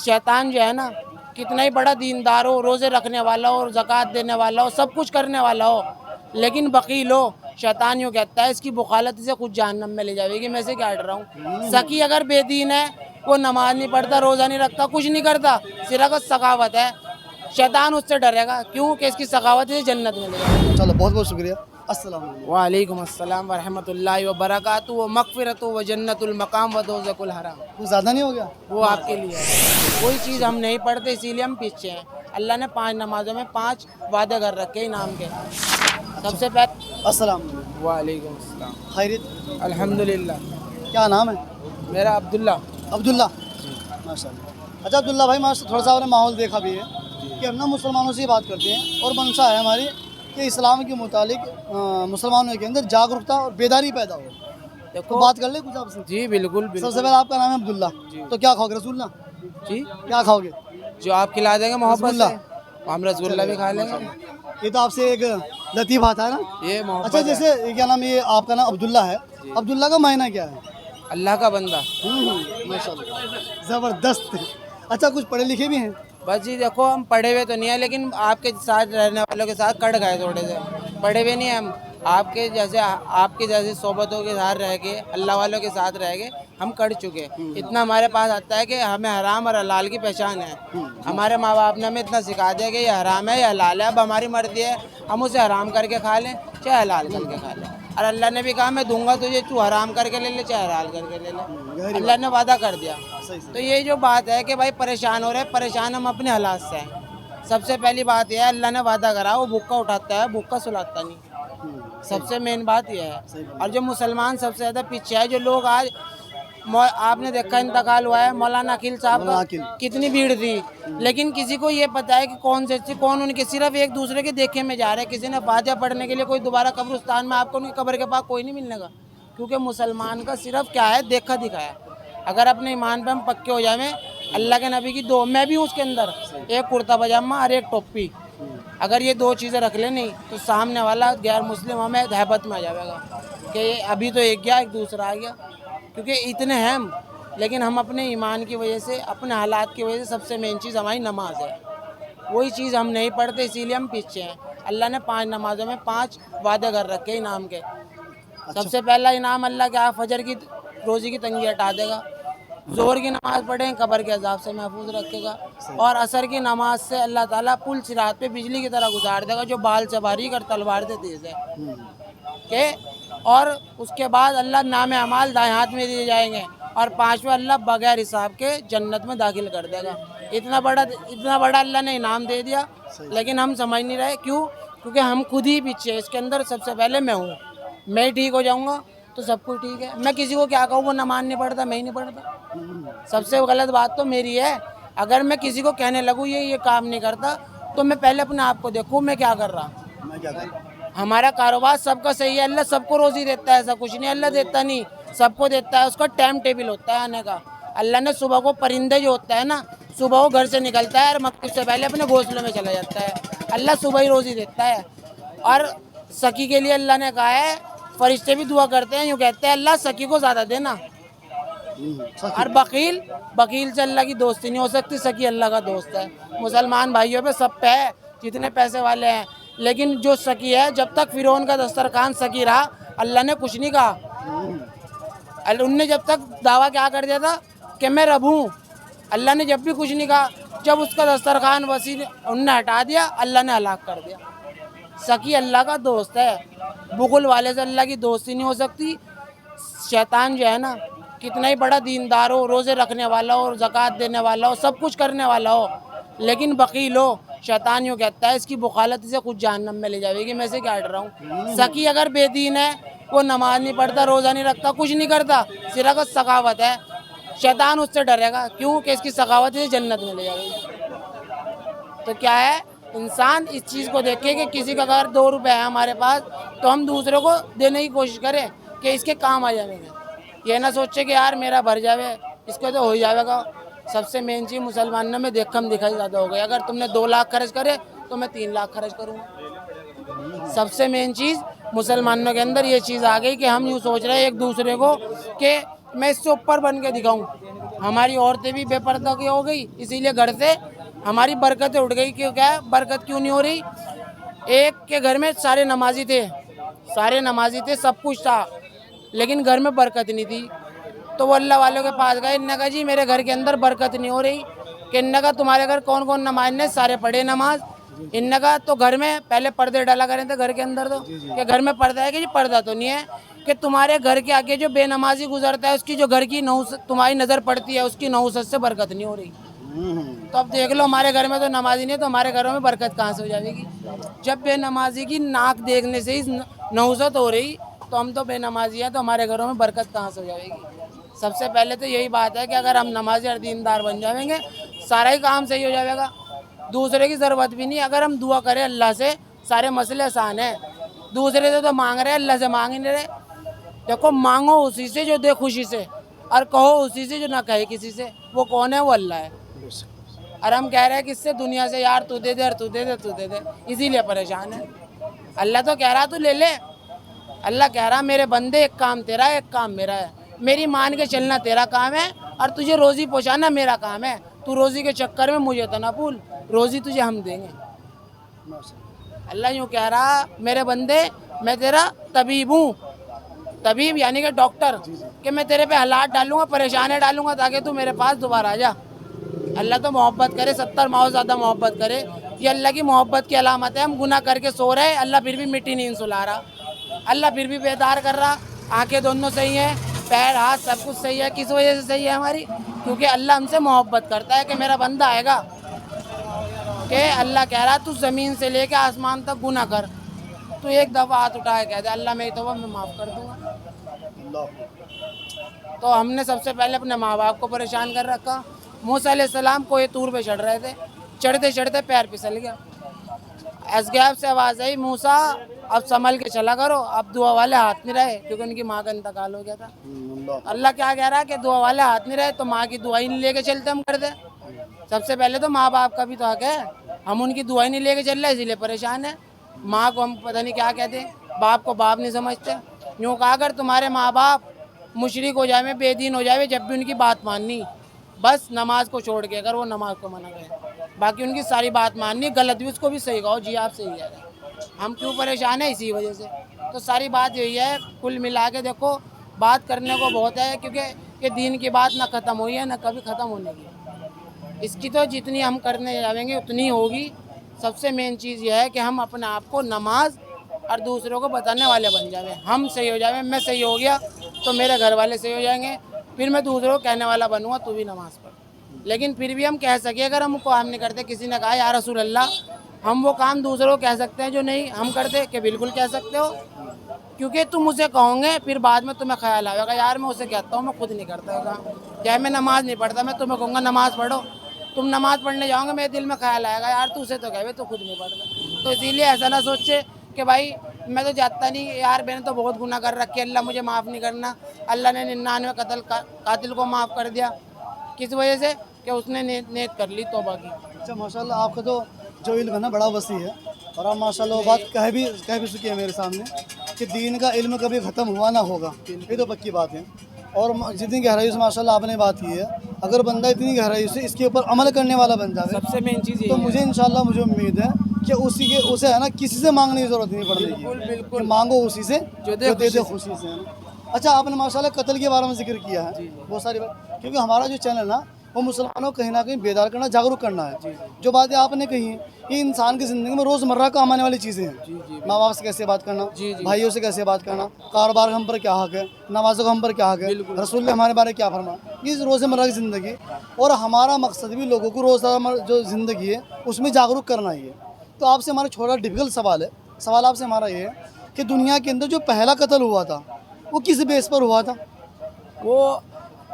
शैतान जो है ना, कितना ही बड़ा दीनदार हो, रोज़े रखने वाला हो, ज़कात देने वाला हो, सब कुछ करने वाला हो, लेकिन बकील हो, शैतान यूँ कहता है इसकी बुखालत से खुद जहन्नम में ले जाएगी, मैं से क्या डर रहा हूँ। सकी अगर बेदीन है, वो नमाज नहीं पढ़ता, रोज़ा नहीं रखता, कुछ नहीं करता, सिर्फ सखावत है, शैतान उससे डरेगा, क्यों कि इसकी सखावत से जन्नत में ले जाएगा। चलो बहुत बहुत शुक्रिया। अस्सलाम वालेकुम। वालेकुम अस्सलाम व रहमतुल्लाहि व बरकातुहू व मग़फ़िरतुहू व जन्नतुल मक़ाम व दोज़खुल हराम। कुछ ज़्यादा नहीं हो गया? वो आपके लिए है। कोई चीज़ हम नहीं पढ़ते इसीलिए हम पीछे हैं। अल्लाह ने 5 नमाज़ों में 5 वादे कर रखे इनाम के। सबसे पहले अस्सलाम वालेकुम। वालेकुम अस्सलाम। खैरियत? अल्हम्दुलिल्लाह। क्या नाम है? मेरा अब्दुल्ला। अब्दुल्ला। माशाल्लाह। अच्छा अब्दुल्ला भाई, थोड़ा सा आपने माहौल देखा भी है कि हम ना मुसलमानों से ही बात करते हैं और मंशा है हमारी कि इस्लाम के मुतालिक मुसलमानों के अंदर जागरूकता और बेदारी पैदा हो। तो देखो बात कर ले कुछ आपसे। जी बिल्कुल सबसे बिल्कुल पहले आपका नाम है अब्दुल्ला, तो क्या खाओगे? रसूलुल्लाह? जी, क्या खाओगे? जो आप खिला देंगे मोहब्बत रसगुल्ला। से हम रसगुल्ला भी खा लेंगे। ये तो आपसे एक लतीफ़ आता है ना। ये मोहब्बत अच्छा है। जैसे ये क्या नाम है, ये आपका नाम अब्दुल्ला है, अब्दुल्ला का मायना क्या है? अल्लाह का बंदा। माशाल्लाह ज़बरदस्त। अच्छा कुछ पढ़े लिखे भी हैं? बस जी देखो, हम पढ़े हुए तो नहीं है, लेकिन आपके साथ रहने वालों के साथ कट गए थोड़े से। पढ़े हुए नहीं हम, आपके जैसे सोबतों के साथ रह के, अल्लाह वालों के साथ रह के हम कट चुके। इतना हमारे पास आता है कि हमें हराम और हलाल की पहचान है। हमारे माँ बाप ने हमें इतना सिखा दिया कि ये हराम है, ये हलाल है। अब हमारी मर्जी है, हम उसे हराम करके खा लें चाहे हलाल करके खा लें। और अल्लाह ने भी कहा मैं दूंगा तुझे, तू हराम करके ले ले चाहे हलाल करके ले ले। अल्लाह ने वादा कर दिया। तो ये जो बात है कि भाई परेशान हो रहे हैं, परेशान हम अपने हालात से हैं। सबसे पहली बात यह है, अल्लाह ने वादा करा, वो भूखा उठाता है, भूखा सुलाता नहीं। सबसे मेन बात यह है। और जो मुसलमान सबसे ज़्यादा पीछे है, जो लोग आज आपने देखा इंतकाल हुआ है मौलाना अकील साहब का, कितनी भीड़ थी, लेकिन किसी को ये पता है कि कौन से कौन उनके, सिर्फ एक दूसरे के देखे में जा रहे हैं। किसी ने फातिहा पढ़ने के लिए कोई दोबारा कब्रिस्तान में आपको उनकी कब्र के पास कोई नहीं मिलने का, क्योंकि मुसलमान का सिर्फ क्या है, देखा दिखाया। अगर अपने ईमान पे हम पक्के हो जाए, अल्लाह के नबी की दो, मैं भी उसके अंदर एक कुर्ता पजामा और एक टोपी, अगर ये 2 चीज़ें रख ले नहीं तो सामने वाला गैर मुस्लिम हमें हैबत में आ जाएगा कि अभी तो एक गया एक दूसरा आ गया, क्योंकि इतने हैं हम। लेकिन हम अपने ईमान की वजह से, अपने हालात की वजह से, सबसे मेन चीज़ हमारी नमाज है, वही चीज़ हम नहीं पढ़ते, इसीलिए हम पीछे हैं। अल्लाह ने 5 नमाज़ों में 5 वादे कर रखे इनाम के। सबसे पहला इनाम अल्लाह क्या, फजर की रोज़ी की तंगी हटा देगा, ज़ोहर की नमाज़ पढ़ें कब्र के अज़ाब से महफूज रखेगा, और असर की नमाज से अल्लाह ताला पुल सिरात पे बिजली की तरह गुजार देगा, जो बाल से बारीक और तलवार से तेज़ है के। और उसके बाद अल्लाह नाम अमाल दाएं हाथ में दिए जाएंगे, और 5वां अल्लाह बगैर हिसाब के जन्नत में दाखिल कर देगा। इतना बड़ा अल्लाह ने इनाम दे दिया, लेकिन हम समझ नहीं रहे। क्यों? क्योंकि हम खुद ही पीछे हैं। इसके अंदर सबसे पहले मैं हूँ, मैं ठीक हो जाऊँगा तो सब कुछ ठीक है। मैं किसी को क्या कहूँ, वो नमाज नहीं पढ़ता, मैं ही नहीं पढ़ता, सबसे गलत बात तो मेरी है। अगर मैं किसी को कहने लगूँ ये काम नहीं करता, तो मैं पहले अपने आप को देखूँ मैं क्या कर रहा। हमारा कारोबार सबका सही है, अल्लाह सबको रोज़ी देता है, ऐसा कुछ नहीं अल्लाह देता नहीं, सबको देता है। उसका टाइम टेबल होता है आने का। अल्लाह ने सुबह को, परिंदे जो होता है ना, सुबह वो घर से निकलता है और मकसद से पहले अपने घोंसले में चला जाता है। अल्लाह सुबह ही रोज़ी देता है। और सखी के लिए अल्लाह ने कहा है, फरिश्ते भी दुआ करते हैं, यूँ कहते हैं अल्लाह सखी को ज़्यादा देना। और बकील से अल्लाह की दोस्ती नहीं हो सकती, सखी अल्लाह का दोस्त है। मुसलमान भाइयों पे सब पे है, जितने पैसे वाले हैं, लेकिन जो सकी है, जब तक फिरौन का दस्तरखान सकी रहा, अल्लाह ने कुछ नहीं कहा। उनने जब तक दावा क्या कर दिया था कि मैं रब हूँ, अल्लाह ने जब भी कुछ नहीं कहा। जब उसका दस्तरखान वसी उनने हटा दिया, अल्लाह ने हलाक कर दिया। सकी अल्लाह का दोस्त है, बुगुल वाले से अल्लाह की दोस्ती नहीं हो सकती। शैतान जो है ना, कितना ही बड़ा दीनदार हो, रोज़े रखने वाला हो, ज़कात देने वाला हो, सब कुछ करने वाला हो, लेकिन बकील हो, शैतान यूँ कहता है इसकी बुखालत से खुद जहन्नम में ले जाएगी, मैं से क्या डर रहा हूँ। सकी अगर बेदीन है, वो नमाज नहीं पढ़ता, रोज़ा नहीं रखता, कुछ नहीं करता, सिर्फ सखावत है, शैतान उससे डरेगा, क्यों कि इसकी सखावत से जन्नत में ले जाएगी। तो क्या है, इंसान इस चीज़ को देखे कि किसी का अगर 2 रुपये है हमारे पास, तो हम दूसरे को देने की कोशिश करें कि इसके काम आ जाएंगे। ये ना सोचे कि यार मेरा भर जावे, इसको तो हो ही जाएगा। सबसे मेन चीज़ मुसलमानों में देखम दिखाई ज़्यादा हो गई। अगर तुमने 2 लाख खर्च करे तो मैं 3 लाख खर्च करूँगा। सबसे मेन चीज़ मुसलमानों के अंदर ये चीज़ आ गई कि हम यूँ सोच रहे हैं एक दूसरे को कि मैं इससे ऊपर बन के दिखाऊँ, हमारी औरतें भी बेपर्दा की हो गई, इसीलिए घर से हमारी बरकतें उठ गई। क्यों, क्या है बरकत क्यों नहीं हो रही? एक के घर में सारे नमाजी थे, सब कुछ था, लेकिन घर में बरकत नहीं थी। तो वो अल्लाह वालों के पास गए, इन्होंने कहा जी मेरे घर के अंदर बरकत नहीं हो रही। कि इन्होंने कहा तुम्हारे घर कौन कौन नमाज ने? सारे पढ़े नमाज। इन्होंने कहा तो घर में पहले पर्दे डाला करें थे घर के अंदर, तो कि घर में पर्दा है? कि जी पर्दा तो नहीं है। कि तुम्हारे घर के आगे जो बेनमाजी गुजरता है उसकी जो घर की तुम्हारी नज़र पड़ती है, उसकी नहुसत से बरकत नहीं हो रही। तो अब देख लो, हमारे घर में तो नमाजी नहीं है, तो हमारे घरों में बरकत कहाँ से हो जाएगी? जब बेनमाजी की नाक देखने से ही नहुसत हो रही, तो हम तो बेनमाजी हैं, तो हमारे घरों में बरकत कहाँ से हो जाएगी? सबसे पहले तो यही बात है कि अगर हम नमाजी और दीनदार बन जाएंगे, सारा ही काम सही हो जाएगा। दूसरे की ज़रूरत भी नहीं, अगर हम दुआ करें अल्लाह से, सारे मसले आसान हैं। दूसरे से तो मांग रहे हैं, अल्लाह से मांग ही नहीं रहे। देखो, मांगो उसी से जो दे खुशी से, और कहो उसी से जो ना कहे किसी से। वो कौन है? वो अल्लाह है। और हम कह रहे हैं किससे? दुनिया से, यार तू दे दे, और तू दे दे, तू दे दे, इसीलिए परेशान है। अल्लाह तो कह रहा तू ले ले। अल्लाह कह रहा मेरे बंदे, एक काम तेरा है, एक काम मेरा है। मेरी मान के चलना तेरा काम है, और तुझे रोज़ी पहुँचाना मेरा काम है। तू रोज़ी के चक्कर में मुझे तो ना भूल, रोज़ी तुझे हम देंगे। अल्लाह यूँ कह रहा मेरे बंदे, मैं तेरा तबीब हूँ। तबीब यानी कि डॉक्टर, कि मैं तेरे पे हालात डालूंगा, परेशानी डालूंगा, ताकि तू मेरे पास दोबारा आ जा। अल्लाह तो मोहब्बत करे, 70 माओ ज़्यादा मोहब्बत करे। ये अल्लाह की मोहब्बत की अलामत है। हम गुनाह करके सो रहे, अल्लाह फिर भी मिट्टी नींद सुला रहा, अल्लाह फिर भी बेदार कर रहा। आंखें दोनों सही हैं, पैर हाथ सब कुछ सही है। किस वजह से सही है हमारी? क्योंकि अल्लाह हमसे मोहब्बत करता है कि मेरा बंदा आएगा। कि अल्लाह कह रहा तू ज़मीन से लेके आसमान तक गुनाह कर, तो एक दफ़ा हाथ उठाए कह दे अल्लाह मेरी तौबा मैं माफ़ कर दूँगा। तो हमने सबसे पहले अपने माँ बाप को परेशान कर रखा। मूसा अलैहिस्सलाम कोई तूर पे चढ़ रहे थे, चढ़ते चढ़ते पैर फिसल गया। असगैब से आवाज़ आई, मूसा अब संभल के चला करो, अब दुआ वाले हाथ नहीं रहे, क्योंकि उनकी माँ का इंतकाल हो गया था। अल्लाह क्या कह रहा है कि दुआ वाले हाथ नहीं रहे, तो माँ की दुआ ही नहीं लेके चलते हम कर दे। सबसे पहले तो माँ बाप का भी तो हक है, हम उनकी दुआ ही नहीं लेके चल रहे, इसीलिए परेशान है। माँ को हम पता नहीं क्या कहते, बाप को बाप नहीं समझते। यूँ कहा अगर तुम्हारे माँ बाप मुशरिक हो जाए, बेदीन हो जाए, जब भी उनकी बात माननी, बस नमाज को छोड़ के, अगर वो नमाज को मना करें, बाकी उनकी सारी बात माननी, गलत भी उसको भी सही कहो, जी आप सही कह रहे हैं। हम क्यों परेशान है? इसी वजह से। तो सारी बात यही है, कुल मिला के देखो, बात करने को बहुत है, क्योंकि ये दीन की बात ना ख़त्म हुई है, ना कभी ख़त्म होने की। इसकी तो जितनी हम करने जाएंगे उतनी होगी। सबसे मेन चीज़ ये है कि हम अपने आप को नमाज और दूसरों को बताने वाले बन जाए। हम सही हो जाए, मैं सही हो गया तो मेरे घर वाले सही हो जाएंगे, फिर मैं दूसरों को कहने वाला बनूंगा तू भी नमाज पढ़। लेकिन फिर भी हम कह सके, अगर हम काम नहीं करते, किसी ने कहा या रसूल अल्लाह हम वो काम दूसरों को कह सकते हैं जो नहीं हम करते, कि बिल्कुल कह सकते हो, क्योंकि तुम उसे कहोगे फिर बाद में तुम्हें ख्याल आएगा यार मैं उसे कहता हूँ, मैं खुद नहीं करता काम। चाहे मैं नमाज नहीं पढ़ता, मैं तुम्हें कहूँगा नमाज पढ़ो, तुम नमाज पढ़ने जाओगे, मेरे दिल में ख्याल आएगा यार तू उसे तो कहे तो खुद नहीं पढ़ता। तो इसीलिए ऐसा ना सोचे कि भाई मैं तो जाता नहीं यार, मैंने तो बहुत गुनाह कर रखे, अल्लाह मुझे माफ़ नहीं करना। अल्लाह ने 99 कातिल को माफ़ कर दिया, किस वजह से? कि उसने नेत कर ली तौबा की। अच्छा माशाल्लाह, आपका तो जो इल्म है ना बड़ा वसी है, और आप माशाल्लाह वो बात कह भी चुके हैं मेरे सामने कि दीन का इल्म कभी ख़त्म हुआ ना होगा, ये तो पक्की बात है। और जितनी गहराई से माशाल्लाह आपने बात की है, अगर बंदा इतनी गहराई से इसके ऊपर अमल करने वाला बन जाए, सबसे मेन चीज़ तो मुझे इंशाल्लाह मुझे उम्मीद है कि उसे है ना किसी से मांगने की ज़रूरत नहीं पड़ेगी, बिल्कुल मांगो उसी से जो दे दे खुशी से, है ना। अच्छा, आपने माशाल्लाह कत्ल के बारे में जिक्र किया है, बहुत सारी बात, क्योंकि हमारा जो चैनल ना वो मुसलमानों को कहीं ना कहीं बेदार करना, जागरूक करना है। जो बातें आपने कही ये इंसान की ज़िंदगी में रोज़मर्रा काम आने वाली चीज़ें हैं। माँ बाप से कैसे बात करना, भाइयों से कैसे बात करना, कारोबार हम पर क्या हक है, नमाज़ों का हम पर क्या हक है, रसूल ने हमारे बारे में क्या फरमा, ये रोज़मर्रा की ज़िंदगी। और हमारा मकसद भी लोगों को रोज़मर्रा जो ज़िंदगी है उसमें जागरूक करना ही है। तो आपसे हमारा छोटा डिफ़िकल्ट सवाल आपसे हमारा ये है कि दुनिया के अंदर जो पहला कत्ल हुआ था वो किस बेस पर हुआ था? वो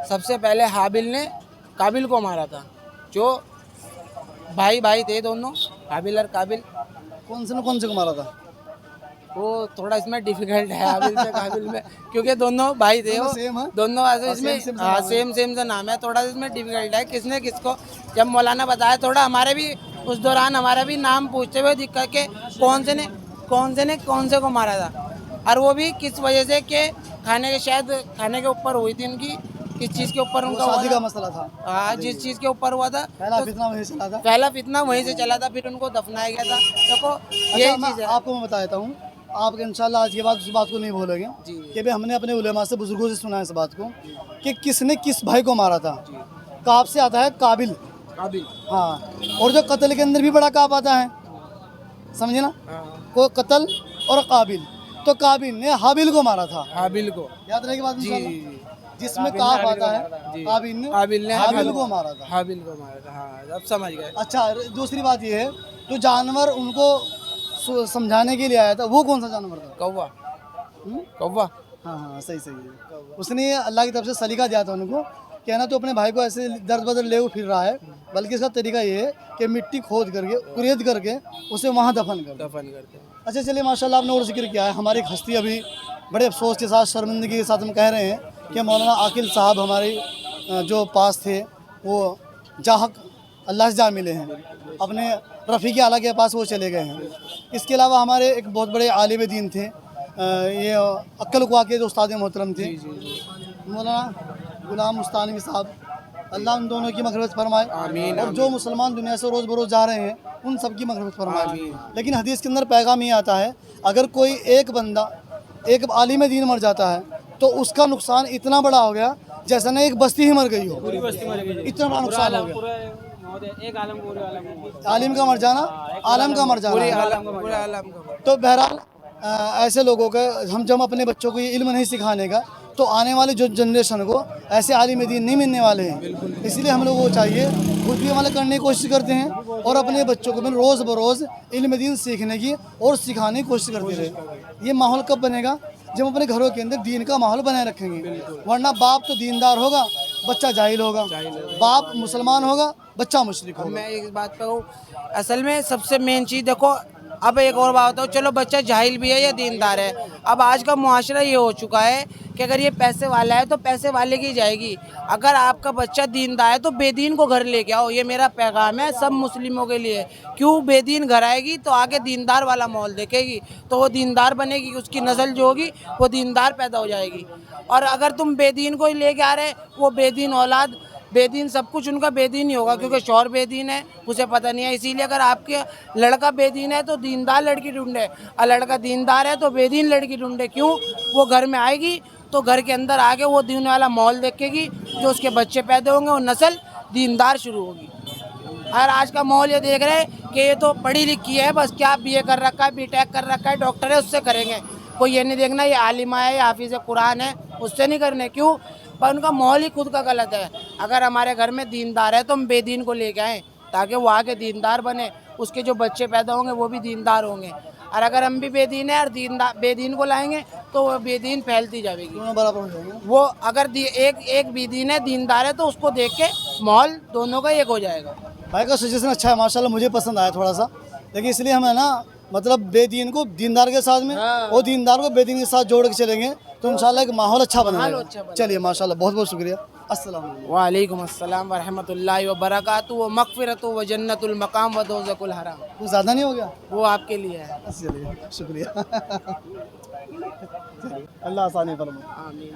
सबसे पहले हाबिल ने काबिल को मारा था, जो भाई थे दोनों, हाबिल और काबिल। कौन से को मारा था? वो थोड़ा इसमें डिफिकल्ट है हाबिल से काबिल में, क्योंकि दोनों भाई थे, वो सेम है, दोनों ऐसे इसमें हाँ सेम से नाम है, थोड़ा इसमें डिफिकल्ट है किसने किसको। जब मौलाना बताया थोड़ा, हमारे भी उस दौरान हमारा भी नाम पूछते हुए दिक्कत के कौन से को मारा था, और वो भी किस वजह से कि खाने के ऊपर हुई थी उनकी, किस चीज़ के ऊपर वो उनका हुआ शादी था? का मसला था, हाँ, जिस चीज़ के ऊपर हुआ था पहला तो फितना वहीं चला था। पहला फितना वहीं से चला था, फिर उनको दफनाया गया था। देखो अच्छा, यही मैं चीज़ है। आपको मैं बताता हूँ, आप इंशाल्लाह आज के बाद उस बात को नहीं भूलोगे जी कि भाई हमने अपने उलेमा से, बुजुर्गों से सुना है इस बात को कि किसने किस भाई को मारा था। काब से आता है काबिल, काबिल। हाँ, और जो कत्ल के अंदर भी बड़ा काब आता है, समझे ना, हाँ, को कत्ल और काबिल। तो काबिल ने हाबिल को मारा था, हाबिल को। याद रहेगी बात जी इंशाल्लाह। जी जी। जिसमें काबिल ने काब हाबिल आता को है, मारा था। जी। काबिल ने हाबिल को मारा था। हाबिल को मारा था, हाँ, अब समझ गए। अच्छा, दूसरी बात ये है, जो जानवर उनको समझाने के लिए आया था वो कौन सा जानवर था? कौवा। हम्म? कौवा। हाँ हाँ, सही सही है। उसने अल्लाह की तरफ से सलीका दिया था उनको, कहना तो अपने भाई को ऐसे दर्द बदर ले फिर रहा है, बल्कि इसका तरीका ये है कि मिट्टी खोद करके, कुरेद करके उसे वहाँ दफन कर दो। दफन करते हैं। अच्छा चलिए, माशाल्लाह आपने और जिक्र किया है, हमारी एक हस्ती अभी बड़े अफसोस के साथ, शर्मिंदगी के साथ हम कह रहे हैं कि मौलाना आकिल साहब हमारे जो पास थे, वो जाहक अल्लाह से जा मिले हैं, अपने रफ़ीक आला के पास वो चले गए हैं। इसके अलावा हमारे एक बहुत बड़े आलिम दीन थे, ये अक्कल कुआ के जो उस्ताद मोहतरम थे, मौलाना गुलाम मुस्तानवी साहब, अल्लाह उन दोनों की मग़फ़िरत फरमाए। आमीन, और जो मुसलमान दुनिया से रोज़ बरोज़ जा रहे हैं उन सब की मग़फ़िरत फरमाए। आमीन। लेकिन हदीस के अंदर पैगाम ये आता है, अगर कोई एक बंदा, एक आलिम दीन मर जाता है तो उसका नुकसान इतना बड़ा हो गया जैसा ना एक बस्ती ही मर गई हो, पूरी बस्ती मर गई। इतना बड़ा नुकसान हो गया। पूरा महोदय एक आलम पूरे आलम में। आलिम का मर जाना, आलम का मर पूरे जाना। आलम पूरे आलम का। तो बहरहाल ऐसे लोगों का हम जब अपने बच्चों को ये इल्म नहीं सिखाने का, तो आने वाली जो जनरेशन को ऐसे आलिम दीन नहीं मिलने वाले हैं। इसलिए हम लोगों को चाहिए, खुद भी अमल करने की कोशिश करते हैं और अपने बच्चों को भी रोज़ बरोज़ इल्म दीन सीखने की और सिखाने की कोशिश करते रहे। ये माहौल कब बनेगा? जब अपने घरों के अंदर दीन का माहौल बनाए रखेंगे। वरना बाप तो दीनदार होगा, बच्चा जाहिल होगा, बाप मुसलमान होगा, बच्चा मुशरिक होगा। मैं एक बात पे हूँ, असल में सबसे मेन चीज़ देखो, अब एक और बात हो, चलो बच्चा जाहिल भी है या दीनदार है, अब आज का मुआशरा ये हो चुका है कि अगर ये पैसे वाला है तो पैसे वाले की जाएगी, अगर आपका बच्चा दीनदार है तो बेदीन को घर लेके आओ। ये मेरा पैगाम है सब मुस्लिमों के लिए। क्यों? बेदीन घर आएगी तो आगे दीनदार वाला माहौल देखेगी, तो वो दीनदार बनेगी, उसकी नस्ल जो होगी वो दीनदार पैदा हो जाएगी। और अगर तुम बेदीन को ही लेके आ रहे, वो बेदीन औलाद, बेदीन सब कुछ उनका बेदीन ही होगा, क्योंकि शौहर बेदीन है, उसे पता नहीं है। इसीलिए अगर आपके लड़का बेदीन है तो दीनदार लड़की ढूंढे, और लड़का दीनदार है तो बेदीन लड़की ढूंढे। क्यों? वो घर में आएगी तो घर के अंदर आके वो दीन वाला माहौल देखेगी, जो उसके बच्चे पैदा होंगे वो नस्ल दीनदार शुरू होगी। और आज का माहौल ये देख रहे हैं कि ये तो पढ़ी लिखी है, बस क्या बीए कर रखा है, बीटेक कर रखा है, डॉक्टर है, उससे करेंगे। कोई ये नहीं देखना ये आलिमा है या हाफिज़ कुरान है, उससे नहीं करने। क्यों? पर उनका माहौल ही खुद का गलत है। अगर हमारे घर में दीनदार है तो हम बेदीन को लेके आएँ, ताकि वो आगे दीनदार बने, उसके जो बच्चे पैदा होंगे वो भी दीनदार होंगे। और अगर हम भी बेदीन है और बेदीन को लाएंगे तो वो बेदीन फैलती जाएगी। दोनों बराबर हो जाएंगे। वो अगर एक बेदीन है, दीनदार है, तो उसको देख के माहौल दोनों का एक हो जाएगा। भाई का सजेशन अच्छा है, माशाल्लाह मुझे पसंद आया थोड़ा सा, लेकिन इसलिए हम है ना, मतलब बेदीन को दीनदार के साथ में और दीनदार को बेदीन के साथ जोड़ के चलेंगे तो इंशाल्लाह एक माहौल अच्छा बनेगा। चलिए माशाल्लाह, बहुत बहुत शुक्रिया। अस्सलाम वालेकुम। वालेकुम अस्सलाम व रहमतुल्लाहि व बरकातहू व मग़फ़िरतु व जन्नतुल मक़ाम व दोज़खुल हराम। कुछ ज़्यादा नहीं हो गया? वो आपके लिए है। चलिए शुक्रिया। अल्लाह आसानी फरमाए। आमीन।